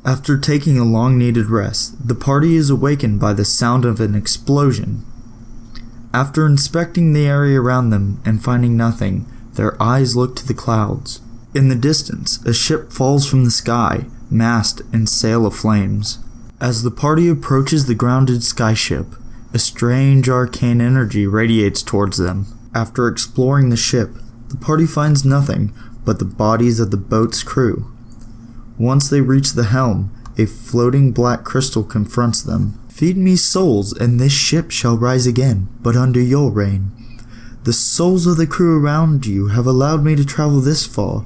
After taking a long-needed rest, the party is awakened by the sound of an explosion. After inspecting the area around them and finding nothing, their eyes look to the clouds. In the distance, a ship falls from the sky, mast and sail aflames. As the party approaches the grounded skyship, a strange arcane energy radiates towards them. After exploring the ship, the party finds nothing but the bodies of the boat's crew. Once they reach the helm, a floating black crystal confronts them. "Feed me souls, and this ship shall rise again, but under your reign. The souls of the crew around you have allowed me to travel this far,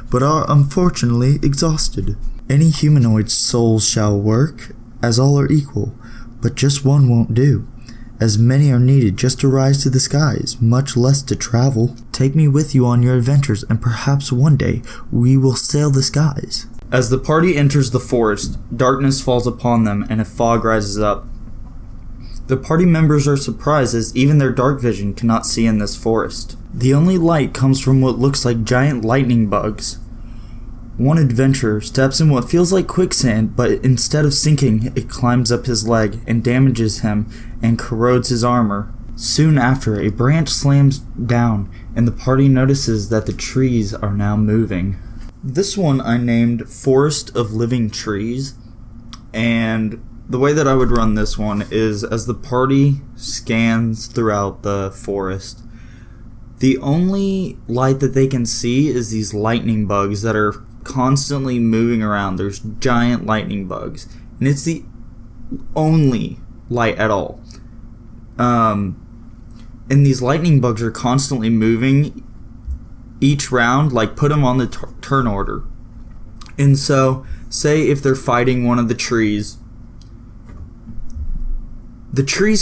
but are unfortunately exhausted. Any humanoid souls shall work, as all are equal, but just one won't do, as many are needed just to rise to the skies, much less to travel. Take me with you on your adventures, and perhaps one day we will sail the skies." As the party enters the forest, darkness falls upon them and a fog rises up. The party members are surprised as even their dark vision cannot see in this forest. The only light comes from what looks like giant lightning bugs. One adventurer steps in what feels like quicksand, but instead of sinking, it climbs up his leg and damages him and corrodes his armor. Soon after, a branch slams down and the party notices that the trees are now moving. This one I named Forest of Living Trees, and the way that I would run this one is as the party scans throughout the forest, the only light that they can see is these lightning bugs that are constantly moving around. There's giant lightning bugs, and it's the only light at all. And these lightning bugs are constantly moving each round, like put them on the turn order. And so, say if they're fighting one of the trees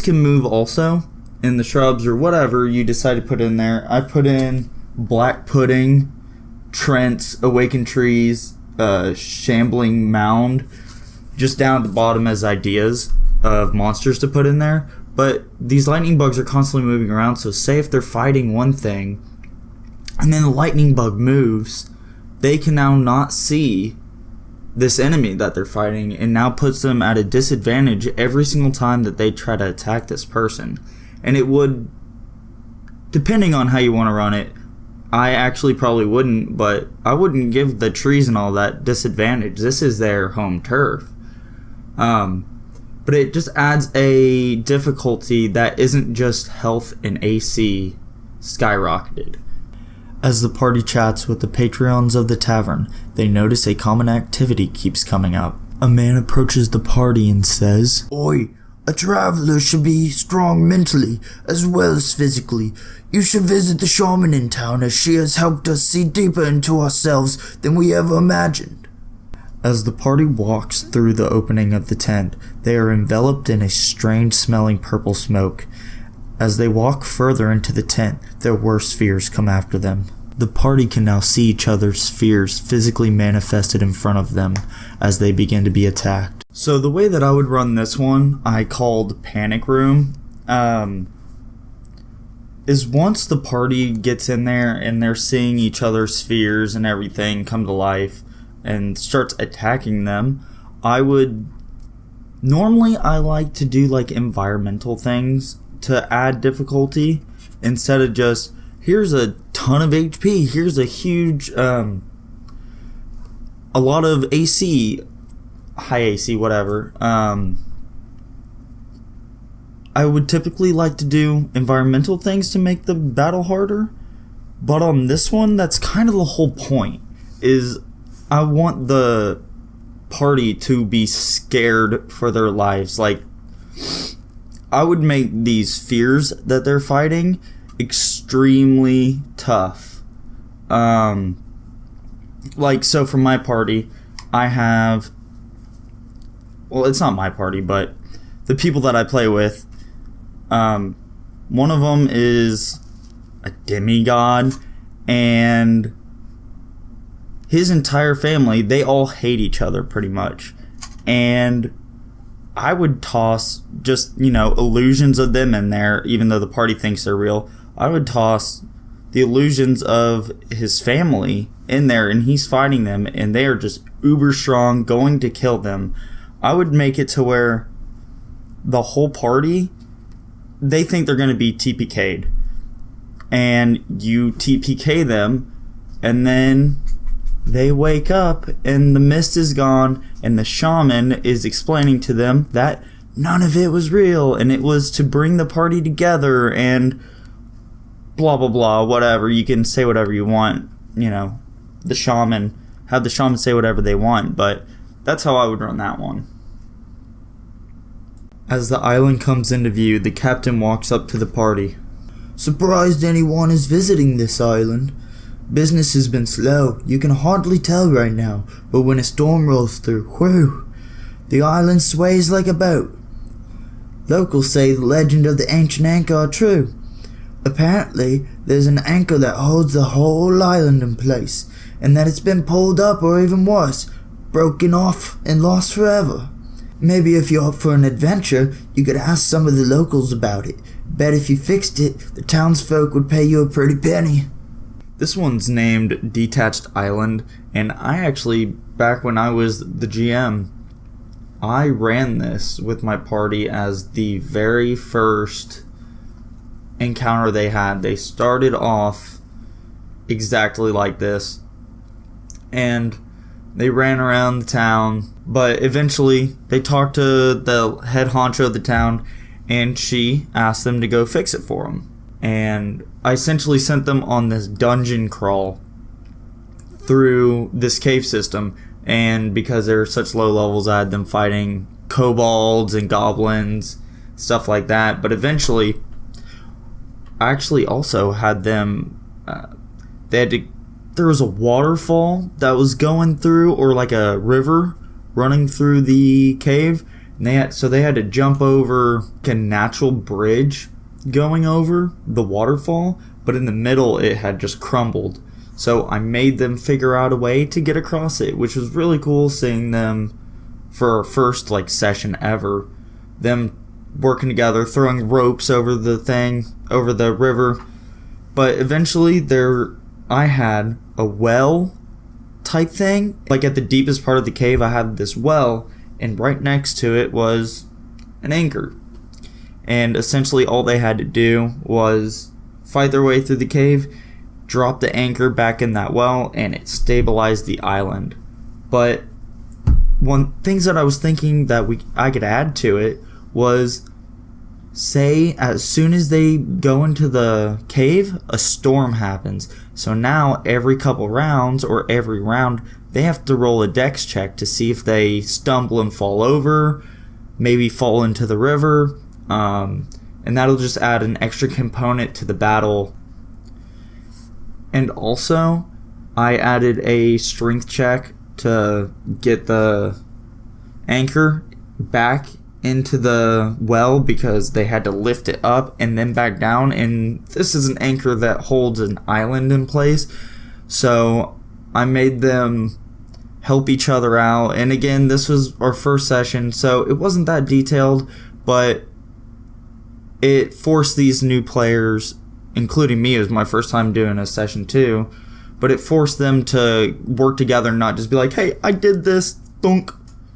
can move also, and the shrubs or whatever you decide to put in there. I put in Black Pudding, Trent's Awakened Trees, Shambling Mound, just down at the bottom as ideas of monsters to put in there. But these lightning bugs are constantly moving around, so say if they're fighting one thing, and then the lightning bug moves, they can now not see this enemy that they're fighting, and now puts them at a disadvantage every single time that they try to attack this person. And it would, depending on how you want to run it, I actually probably wouldn't, but I wouldn't give the trees and all that disadvantage. This is their home turf. But it just adds a difficulty that isn't just health and AC skyrocketed. As the party chats with the patrons of the tavern, they notice a common activity keeps coming up. A man approaches the party and says, "Oi, a traveler should be strong mentally as well as physically. You should visit the shaman in town, as she has helped us see deeper into ourselves than we ever imagined." As the party walks through the opening of the tent, they are enveloped in a strange smelling purple smoke. As they walk further into the tent, their worst fears come after them. The party can now see each other's fears physically manifested in front of them as they begin to be attacked. So the way that I would run this one, I called Panic Room, is once the party gets in there and they're seeing each other's fears and everything come to life and starts attacking them, normally I like to do like environmental things to add difficulty instead of just here's a ton of HP, here's a huge a lot of AC, high AC, whatever. I would typically like to do environmental things to make the battle harder, but on this one, that's kind of the whole point, is I want the party to be scared for their lives. Like, I would make these fears that they're fighting extremely tough. Like, so for my party, I have, well, it's not my party, but the people that I play with, one of them is a demigod, and his entire family, they all hate each other pretty much. And I would toss just, illusions of them in there, even though the party thinks they're real. I would toss the illusions of his family in there, and he's fighting them, and they are just uber strong, going to kill them. I would make it to where the whole party, they think they're going to be TPK'd. And you TPK them, and then they wake up and the mist is gone, and the shaman is explaining to them that none of it was real, and it was to bring the party together, and blah blah blah, whatever. You can say whatever you want, have the shaman say whatever they want, but that's how I would run that one. As the island comes into view, the captain walks up to the party. Surprised anyone is visiting this island. Business has been slow, you can hardly tell right now, but when a storm rolls through, whew, the island sways like a boat. Locals say the legend of the ancient anchor are true. Apparently, there's an anchor that holds the whole island in place, and that it's been pulled up, or even worse, broken off and lost forever. Maybe if you're up for an adventure, you could ask some of the locals about it. Bet if you fixed it, the townsfolk would pay you a pretty penny. This one's named Detached Island, and I actually, back when I was the GM, I ran this with my party as the very first encounter they had. They started off exactly like this, and they ran around the town, but eventually they talked to the head honcho of the town, and she asked them to go fix it for them. And I essentially sent them on this dungeon crawl through this cave system, and because they're such low levels, I had them fighting kobolds and goblins, stuff like that. But eventually, I actually also had them, there was a waterfall that was going through, or like a river running through the cave, and they had to jump over a natural bridge going over the waterfall, but in the middle it had just crumbled. So I made them figure out a way to get across it, which was really cool, seeing them for our first session ever, them working together, throwing ropes over the river. But eventually I had a well type thing, at the deepest part of the cave. I had this well, and right next to it was an anchor. And essentially all they had to do was fight their way through the cave, drop the anchor back in that well, and it stabilized the island. But one things that I was thinking that I could add to it was, say as soon as they go into the cave, a storm happens. So now every couple rounds, or every round, they have to roll a dex check to see if they stumble and fall over, maybe fall into the river. And that'll just add an extra component to the battle. And also, I added a strength check to get the anchor back into the well, because they had to lift it up and then back down, and this is an anchor that holds an island in place. So I made them help each other out. And again, this was our first session, so it wasn't that detailed, but it forced these new players, including me, it was my first time doing a session too, but it forced them to work together, not just be like, hey, I did this, thunk,